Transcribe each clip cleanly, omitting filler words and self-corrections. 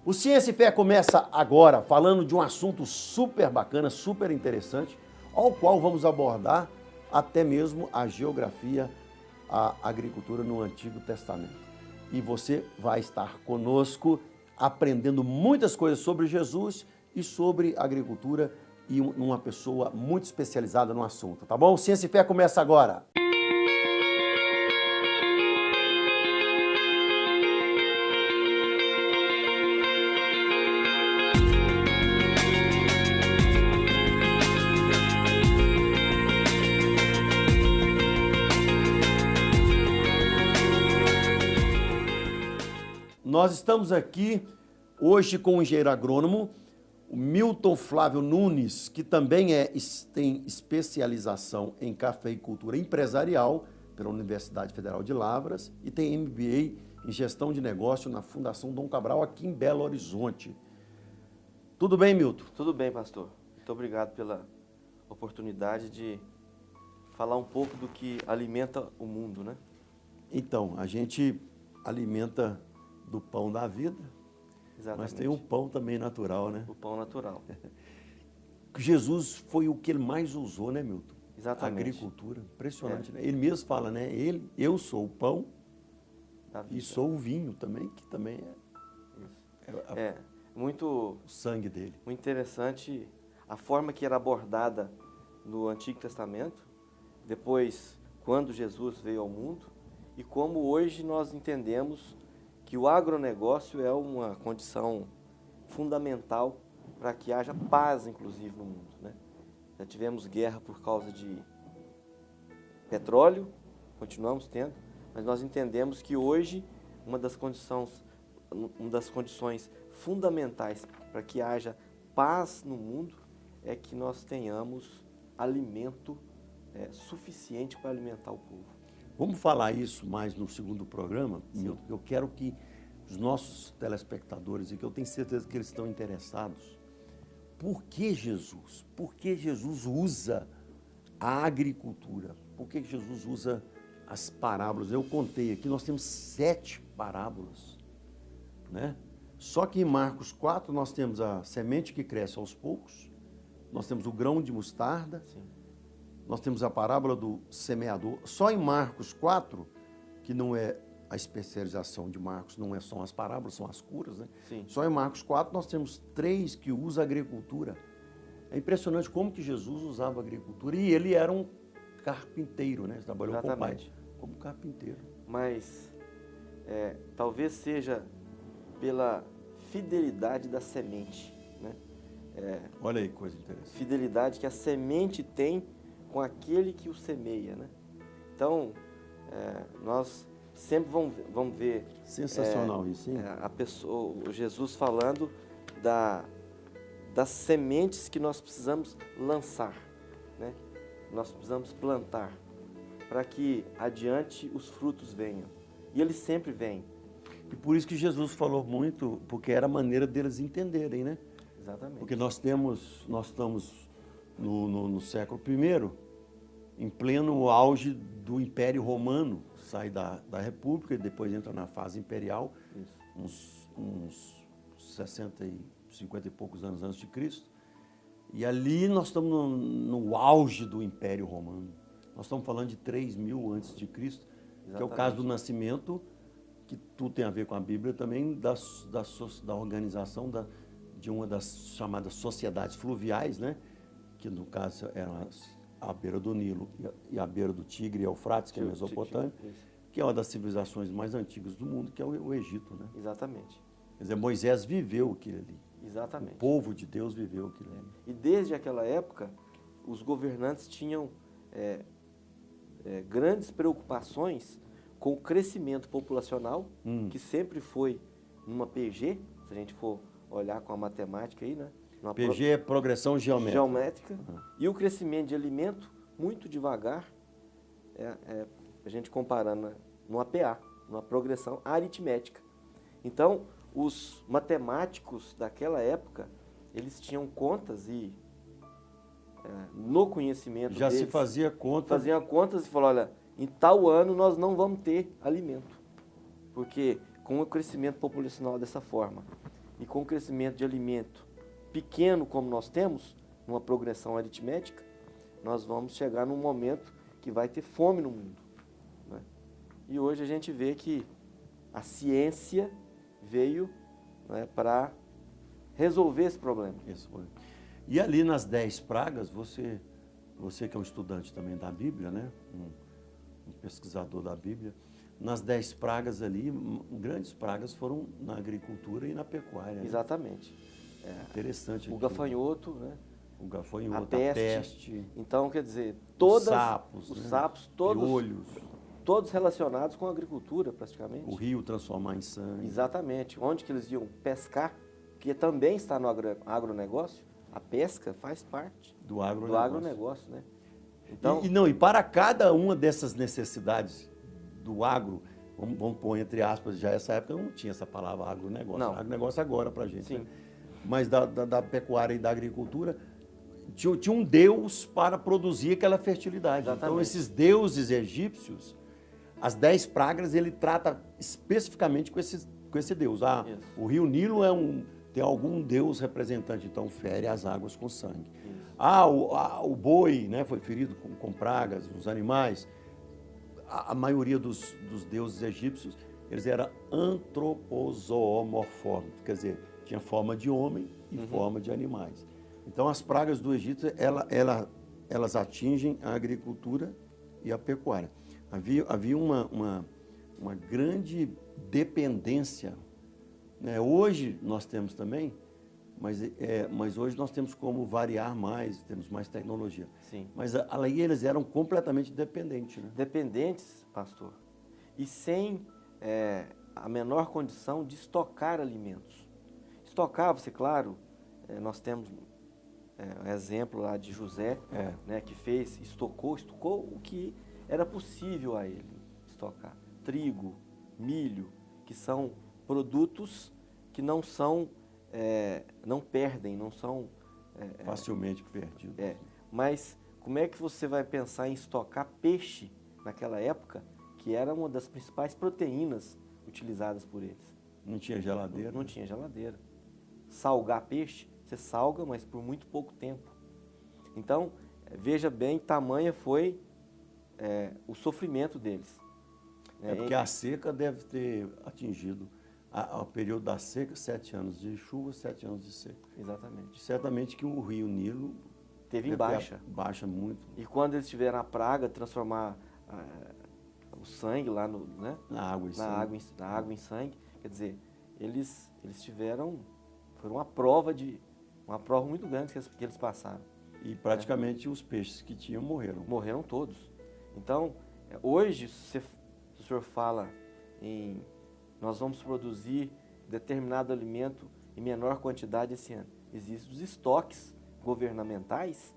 O Ciência e Fé começa agora falando de um assunto super bacana, super interessante, ao qual vamos abordar até mesmo a geografia, a agricultura no Antigo Testamento. E você vai estar conosco aprendendo muitas coisas sobre Jesus e sobre agricultura e uma pessoa muito especializada no assunto, tá bom? O Ciência e Fé começa agora. Nós estamos aqui hoje com o engenheiro agrônomo, o Milton Flávio Nunes, que também tem especialização em cafeicultura empresarial pela Universidade Federal de Lavras e tem MBA em gestão de negócio na Fundação Dom Cabral aqui em Belo Horizonte. Tudo bem, Milton? Tudo bem, pastor. Muito obrigado pela oportunidade de falar um pouco do que alimenta o mundo, né? Então, a gente alimenta do pão da vida, Exatamente. mas tem o pão também natural, né? O pão natural. Jesus foi o que ele mais usou, né, Milton? Exatamente. A agricultura, impressionante, né? Ele mesmo fala, né? Eu sou o pão Da vida. e sou o vinho também, que também é muito o sangue dele. muito interessante a forma que era abordada no Antigo Testamento, depois quando Jesus veio ao mundo e como hoje nós entendemos que o agronegócio é uma condição fundamental para que haja paz, inclusive, no mundo, né? Já tivemos guerra por causa de petróleo, continuamos tendo, mas nós entendemos que hoje uma das condições fundamentais para que haja paz no mundo é que nós tenhamos alimento suficiente para alimentar o povo. Vamos falar isso mais no segundo programa, Milton. Eu quero que os nossos telespectadores, e que eu tenho certeza que eles estão interessados, por que Jesus? Por que Jesus usa a agricultura? Por que Jesus usa as parábolas? Eu contei aqui, nós temos 7 parábolas, né? Só que em Marcos 4 nós temos a semente que cresce aos poucos, nós temos o grão de mostarda, Sim. nós temos a parábola do semeador. Só em Marcos 4, que não é a especialização de Marcos, não são as parábolas, são as curas, né? Sim. Só em Marcos 4 nós temos 3 que usa a agricultura. É impressionante como que Jesus usava a agricultura. E ele era um carpinteiro, né? Ele trabalhou com o pai como carpinteiro. Mas talvez seja pela fidelidade da semente, né? Olha aí, coisa interessante. Fidelidade que a semente tem com aquele que o semeia, né? Então, nós sempre vamos ver Sensacional isso, hein? o Jesus falando das sementes que nós precisamos lançar, né? Nós precisamos plantar para que adiante os frutos venham. E eles sempre vêm. E por isso que Jesus falou muito, porque era a maneira deles entenderem, né? Exatamente. Porque nós estamos no século I, em pleno auge do Império Romano, sai da República e depois entra na fase imperial, Isso. uns 50 e poucos anos antes de Cristo. E ali nós estamos no auge do Império Romano. Nós estamos falando de 3.000 antes de Cristo, que é o caso do nascimento, que tudo tem a ver com a Bíblia também, da organização de uma das chamadas sociedades fluviais, né? Que no caso eram à beira do Nilo e à beira do Tigre e Eufrates, que é a Mesopotâmia, que é uma das civilizações mais antigas do mundo, que é o Egito, né? Exatamente. Quer dizer, Moisés viveu aquilo ali. Exatamente. O povo de Deus viveu aquilo ali. E desde aquela época, os governantes tinham grandes preocupações com o crescimento populacional, que sempre foi numa PG, se a gente for olhar com a matemática aí, né? PG é progressão geométrica. E o crescimento de alimento muito devagar, a gente comparando numa PA, numa progressão aritmética. Então, os matemáticos daquela época, eles tinham contas e no conhecimento já deles, se fazia conta. Faziam contas e falaram, olha, em tal ano nós não vamos ter alimento, porque com o crescimento populacional dessa forma. e com o crescimento de alimento pequeno como nós temos, numa progressão aritmética, nós vamos chegar num momento que vai ter fome no mundo, né? E hoje a gente vê que a ciência veio, né, para resolver esse problema. Isso foi. E ali nas 10 pragas, você que é um estudante também da Bíblia, né? Um pesquisador da Bíblia, nas 10 pragas ali, grandes pragas foram na agricultura e na pecuária. Né? Exatamente. Interessante. O aqui, gafanhoto, né? o gafanhoto, A peste. a Então, quer dizer, os os né? sapos, todos, piolhos, todos relacionados com a agricultura, praticamente. o rio transformar em sangue. Exatamente. Onde que eles iam pescar, que também está no agronegócio, a pesca faz parte Do agronegócio. do agronegócio, né? Então, E para cada uma dessas necessidades do agro, vamos pôr entre aspas, já essa época não tinha essa palavra agronegócio. Não. Agronegócio agora para a gente. sim, Né? Mas da pecuária e da agricultura, tinha um deus para produzir aquela fertilidade. Exatamente. Então, esses deuses egípcios, as 10 pragas, ele trata especificamente com esse deus. Isso. O rio Nilo tem algum deus representante, então fere as águas com sangue. Isso. O boi, né, foi ferido com pragas, os animais. A maioria dos deuses egípcios, eles eram antropozoomorfos, quer dizer, tinha forma de homem e forma de animais. Então, as pragas do Egito, elas atingem a agricultura e a pecuária. Havia uma grande dependência, né? Hoje nós temos também, mas hoje nós temos como variar mais, temos mais tecnologia. sim. Mas ali eles eram completamente dependentes. Né? Dependentes, pastor, e sem a menor condição de estocar alimentos. Estocava-se, claro, nós temos um exemplo lá de José, né, que estocou o que era possível a ele estocar. Trigo, milho, que são produtos que não perdem, não são... Facilmente perdidos. Mas como é que você vai pensar em estocar peixe naquela época, que era uma das principais proteínas utilizadas por eles? Não tinha geladeira. Não tinha geladeira. Salgar peixe, você salga, mas por muito pouco tempo. Então, veja bem, tamanha foi o sofrimento deles. Porque a seca deve ter atingido, ao período da seca, 7 anos de chuva, 7 anos de seca. Exatamente. Certamente que o rio Nilo Teve em deve baixa. Baixa muito. E quando eles tiveram a praga, transformar o sangue lá Na água na água em sangue, quer dizer, eles tiveram, foi uma prova muito grande que eles passaram. E praticamente os peixes que tinham morreram. Morreram todos. Então, hoje, se o senhor fala em nós vamos produzir determinado alimento em menor quantidade esse ano, existem os estoques governamentais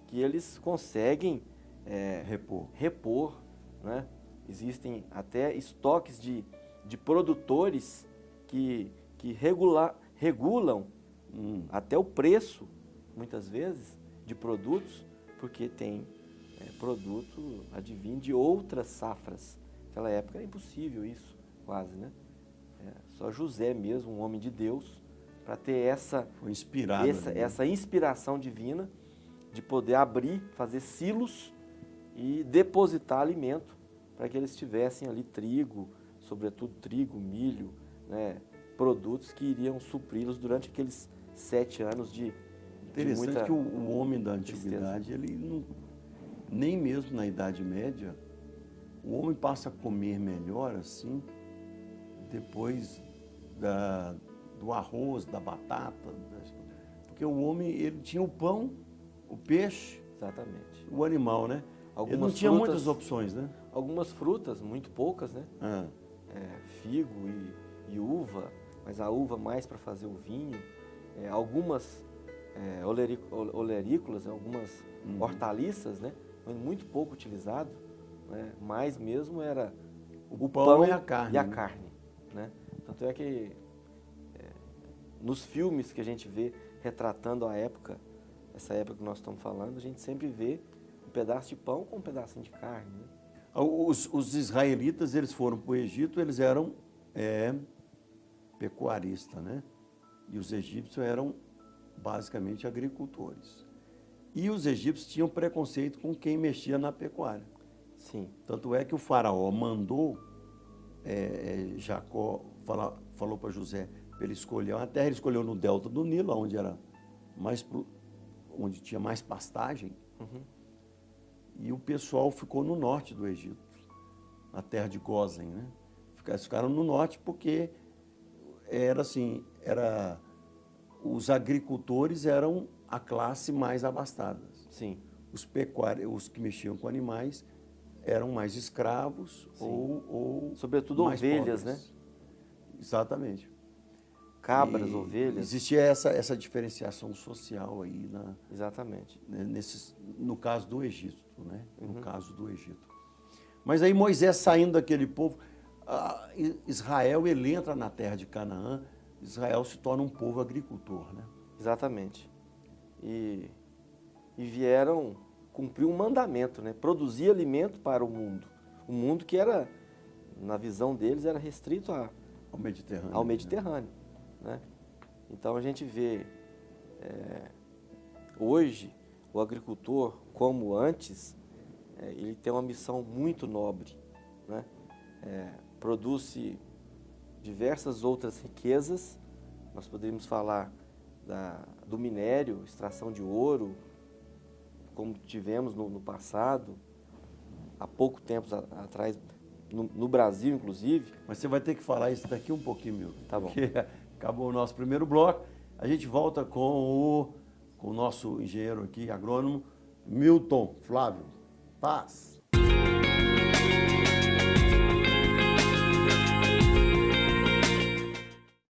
que eles conseguem repor, né? Existem até estoques de produtores que regulam até o preço, muitas vezes, de produtos, porque tem produto advindo de outras safras. Naquela época era impossível isso, quase, né? Só José mesmo, um homem de Deus, para ter Foi inspirado, essa inspiração divina de poder abrir, fazer silos e depositar alimento para que eles tivessem ali trigo, sobretudo trigo, milho, né? Produtos que iriam supri-los durante aqueles 7 anos de Interessante muita que o homem da antiguidade, ele não, nem mesmo na Idade Média, o homem passa a comer melhor assim, depois do arroz, da batata, porque o homem, ele tinha o pão, o peixe, Exatamente. o animal, né? Ele não tinha muitas opções, né? Algumas frutas, muito poucas, né? Figo e uva, mas a uva mais para fazer o vinho, algumas olerícolas, algumas hortaliças, né? Mas muito pouco utilizado, né? Mais mesmo era o pão e a carne. Né? Tanto é que nos filmes que a gente vê retratando a época, essa época que nós estamos falando, a gente sempre vê um pedaço de pão com um pedacinho de carne. Né? Os israelitas, eles foram para o Egito, eles eram pecuaristas, né? E os egípcios eram basicamente agricultores. E os egípcios tinham preconceito com quem mexia na pecuária. Sim. Tanto é que o faraó mandou Jacó, falou para José para ele escolher uma terra. Ele escolheu no delta do Nilo, onde tinha mais pastagem. Uhum. E o pessoal ficou no norte do Egito, na terra de Gósen, né? Ficaram no norte porque os agricultores eram a classe mais abastada. Sim. Os que mexiam com animais eram mais escravos ou sobretudo mais ovelhas, pobres. né? Exatamente. Cabras, ovelhas. Existia essa diferenciação social aí Exatamente. no caso do Egito, né? Uhum. No caso do Egito. Mas aí Moisés saindo daquele povo, Israel, ele entra na terra de Canaã, Israel se torna um povo agricultor, né? Exatamente. E vieram cumprir um mandamento, né? Produzir alimento para o mundo. Um mundo que era, na visão deles, era restrito ao Mediterrâneo. Ao Mediterrâneo, né? Então a gente vê hoje o agricultor, como antes, ele tem uma missão muito nobre, né? Produz-se diversas outras riquezas. Nós poderíamos falar do minério, extração de ouro, como tivemos no passado, há pouco tempo atrás, no Brasil, inclusive. Mas você vai ter que falar isso daqui um pouquinho, Milton. Tá bom. Porque acabou o nosso primeiro bloco. A gente volta com o nosso engenheiro aqui, agrônomo, Milton Flávio Paz.